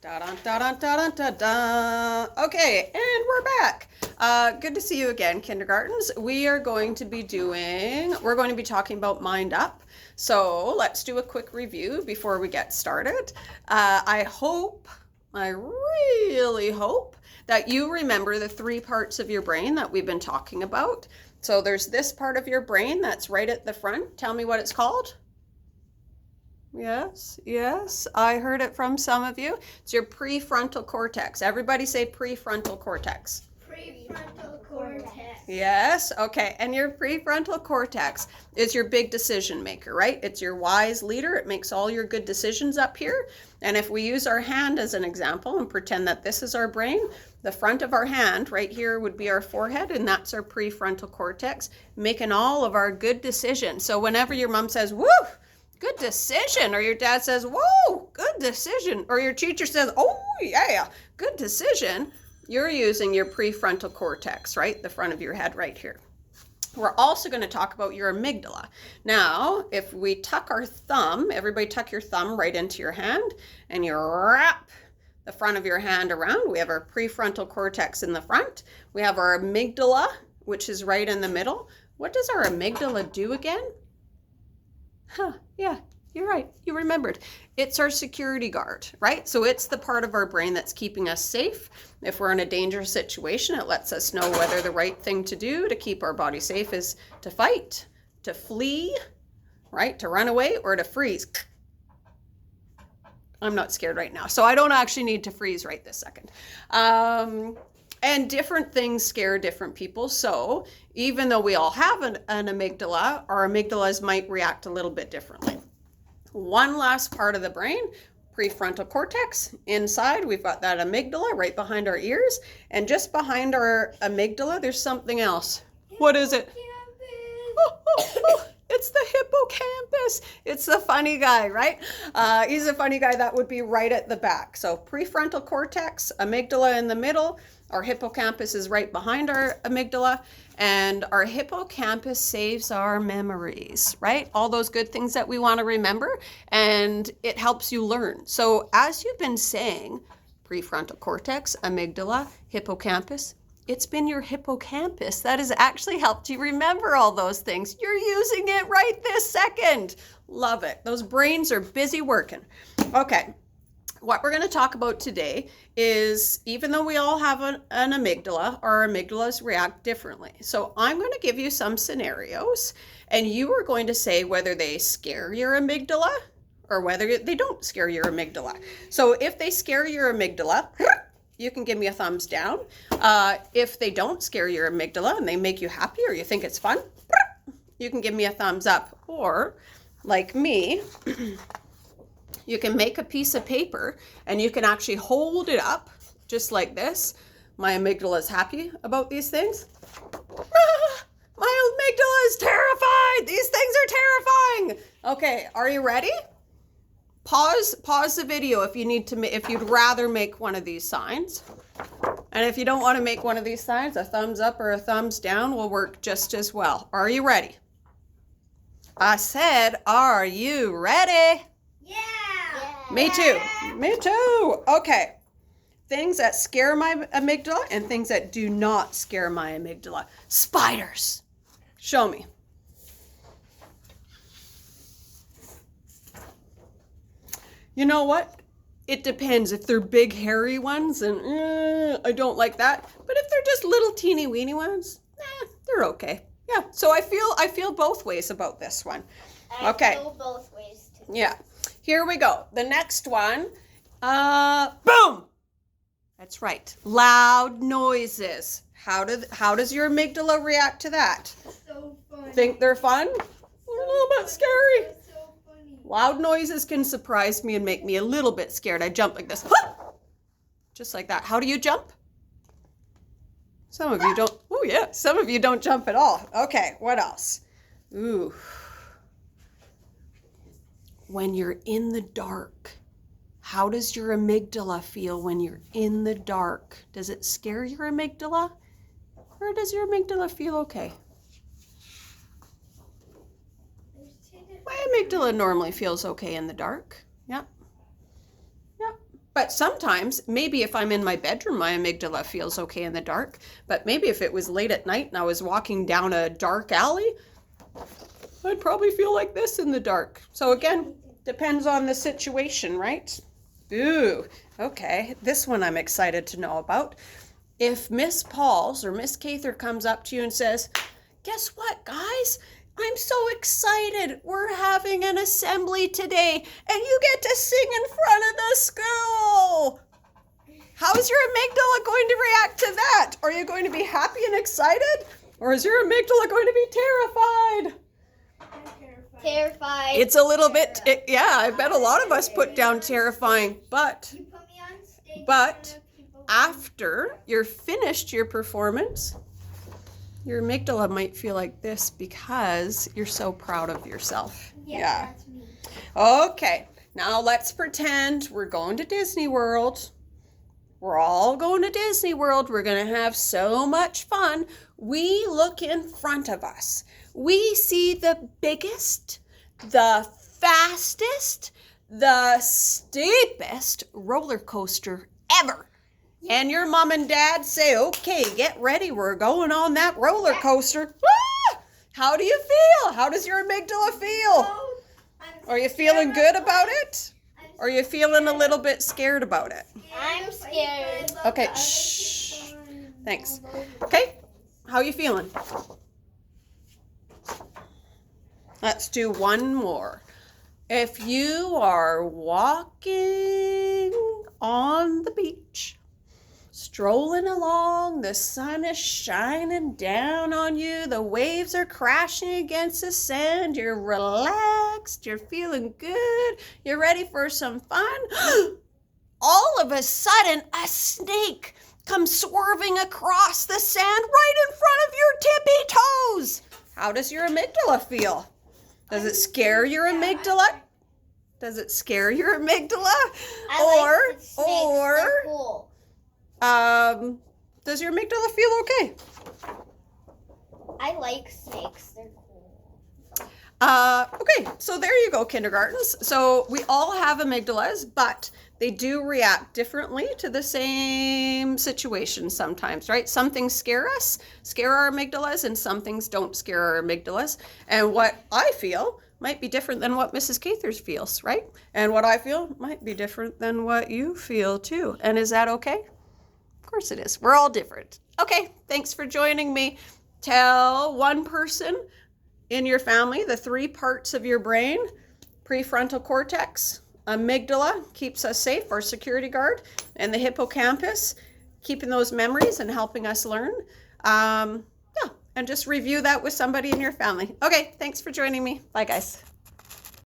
Da dun da dun da dun da da. Okay, and we're back. Good to see you again, kindergartens. We're going to be talking about Mind Up. So let's do a quick review before we get started. I really hope that you remember the three parts of your brain that we've been talking about. So there's this part of your brain that's right at the front. Tell me what it's called. Yes, I heard it from some of you. It's your prefrontal cortex. Everybody say prefrontal cortex. Prefrontal cortex. Yes, okay. And your prefrontal cortex is your big decision maker, right? It's your wise leader. It makes all your good decisions up here. And if we use our hand as an example and pretend that this is our brain, the front of our hand right here would be our forehead, and that's our prefrontal cortex, making all of our good decisions. So whenever your mom says, woo, good decision, or your dad says, whoa, good decision, or your teacher says, oh yeah, good decision, you're using your prefrontal cortex, right? The front of your head right here. We're also going to talk about your amygdala. Now, if we tuck our thumb, everybody tuck your thumb right into your hand, and you wrap the front of your hand around. We have our prefrontal cortex in the front. We have our amygdala, which is right in the middle. What does our amygdala do again? Yeah, you're right. You remembered. It's our security guard, right? So it's the part of our brain that's keeping us safe. If we're in a dangerous situation, it lets us know whether the right thing to do to keep our body safe is to fight, to flee, right? To run away, or to freeze. I'm not scared right now, so I don't actually need to freeze right this second. And different things scare different people. So even though we all have an amygdala, our amygdalas might react a little bit differently. One last part of the brain, prefrontal cortex. Inside, we've got that amygdala right behind our ears. And just behind our amygdala, there's something else. What is it? It's the hippocampus. It's the funny guy, right? He's a funny guy. That would be right at the back. So prefrontal cortex, amygdala in the middle. Our hippocampus is right behind our amygdala, and our hippocampus saves our memories, right? All those good things that we want to remember, and it helps you learn. So as you've been saying, prefrontal cortex, amygdala, hippocampus, it's been your hippocampus that has actually helped you remember all those things. You're using it right this second. Love it. Those brains are busy working. Okay. What we're going to talk about today is, even though we all have an amygdala, our amygdalas react differently. So I'm going to give you some scenarios, and you are going to say whether they scare your amygdala or whether they don't scare your amygdala. So if they scare your amygdala, you can give me a thumbs down. If they don't scare your amygdala and they make you happy or you think it's fun, you can give me a thumbs up. Or, like me, you can make a piece of paper and you can actually hold it up just like this. My amygdala is happy about these things. My amygdala is terrified. These things are terrifying. Okay, are you ready? Pause the video if you'd rather make one of these signs. And if you don't want to make one of these signs, a thumbs up or a thumbs down will work just as well. Are you ready? I said, are you ready? Yeah. Me too. Me too. Okay. Things that scare my amygdala and things that do not scare my amygdala. Spiders. Show me. You know what? It depends. If they're big hairy ones, and I don't like that. But if they're just little teeny weeny ones, they're okay. Yeah. So I feel both ways about this one. Okay. I feel both ways too. Yeah. Here we go. The next one. Boom. That's right. Loud noises. How does your amygdala react to that? So funny. Think they're fun? They're a little bit scary. So funny. Loud noises can surprise me and make me a little bit scared. I jump like this. Just like that. How do you jump? Some of you don't. Oh, yeah. Some of you don't jump at all. Okay. What else? Ooh. When you're in the dark, how does your amygdala feel when you're in the dark? Does it scare your amygdala? Or does your amygdala feel okay? My amygdala normally feels okay in the dark. Yep. Yep. But sometimes, maybe if I'm in my bedroom, my amygdala feels okay in the dark. But maybe if it was late at night and I was walking down a dark alley, I'd probably feel like this in the dark. So again, depends on the situation, right? Ooh, okay. This one I'm excited to know about. If Miss Pauls or Miss Cather comes up to you and says, guess what, guys? I'm so excited. We're having an assembly today and you get to sing in front of the school. How's your amygdala going to react to that? Are you going to be happy and excited? Or is your amygdala going to be terrified? Terrified. It's a little bit, yeah, I bet a lot of us put down terrifying. But You put me on stage in But front of people. after you're finished your performance, your amygdala might feel like this because you're so proud of yourself. Yeah, that's me. Okay, now let's pretend we're going to Disney World. We're all going to Disney World. We're going to have so much fun. We look in front of us. We see the biggest, the fastest, the steepest roller coaster ever. And your mom and dad say, okay, get ready. We're going on that roller coaster. Ah! How do you feel? How does your amygdala feel? Are you feeling good about it? Or are you feeling a little bit scared about it? I'm scared. Okay, shh. Thanks. Okay, how are you feeling? Let's do one more. If you are walking on the beach, strolling along, the sun is shining down on you, the waves are crashing against the sand, you're relaxed, you're feeling good, you're ready for some fun. All of a sudden, a snake comes swerving across the sand right in front of your tippy toes. How does your amygdala feel? Does it scare your amygdala? Does it scare your amygdala? Cool. Does your amygdala feel okay? I like snakes. They're cool. Okay, so there you go, kindergartens. So we all have amygdalas, but they do react differently to the same situation sometimes, right? Some things scare us, scare our amygdalas, and some things don't scare our amygdalas. And what I feel might be different than what Mrs. Cather's feels, right? And what I feel might be different than what you feel too. And is that okay? Of course it is. We're all different. Okay, thanks for joining me. Tell one person in your family the 3 parts of your brain: prefrontal cortex, amygdala keeps us safe, our security guard, and the hippocampus keeping those memories and helping us learn. Yeah, and just review that with somebody in your family. Okay, thanks for joining me. Bye, guys.